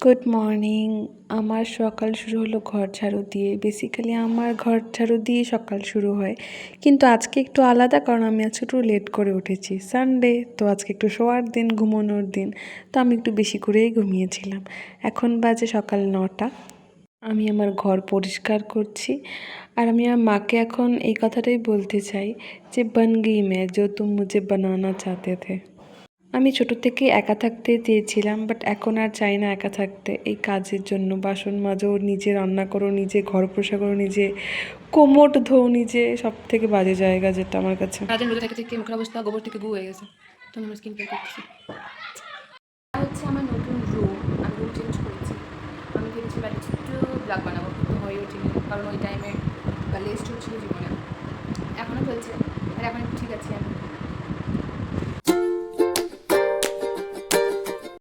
Good morning. আমার সকাল শুরু হলো ঘর ঝাড়ু দিয়ে। বেসিক্যালি আমার ঘর ঝাড়ু দিয়ে সকাল শুরু হয়, কিন্তু আজকে একটু আলাদা, কারণ আমি আজকে একটু লেট করে উঠেছি। সানডে তো আজকে একটু শোয়ার দিন, ঘুমানোর দিন, তো আমি একটু বেশি করেই ঘুমিয়েছিলাম। এখন বাজে সকাল 9টা। আমি আমার ঘর পরিষ্কার করছি, আর আমি আমার মাকে এখন এই কথাটাই বলতে চাই যে বন গই মে জো তুম মুঝে বানানা চাহতে থে। আমি ছোট থেকে একা থাকতে চেয়েছিলাম, বাট এখন আর চাই না একা থাকতে। এই কাজের জন্য বাসন মাজো, নিজে রান্না করো, নিজে ঘর পরিষ্কার করো, নিজে কোমোট ধো, নিজে, সব থেকে বাজে জায়গা যেটা আমার কাছে। সারাদিন রোদে থেকে থেকে মুখের অবস্থা গোবর থেকে গু হয়ে গেছে। তো আমি স্কিন কেয়ার করতেছি। হচ্ছে আমার নতুন রুম, আমি রুম চেঞ্জ করেছি। আমি ভেবেছিলাম একটু ব্লগ বানাবো, কিন্তু হয়ে ওঠেনি, কারণ ওই টাইমে বা লেস্ট হচ্ছিলো জীবনে। এখনও চলছে, আর এখন ঠিক আছে, আমি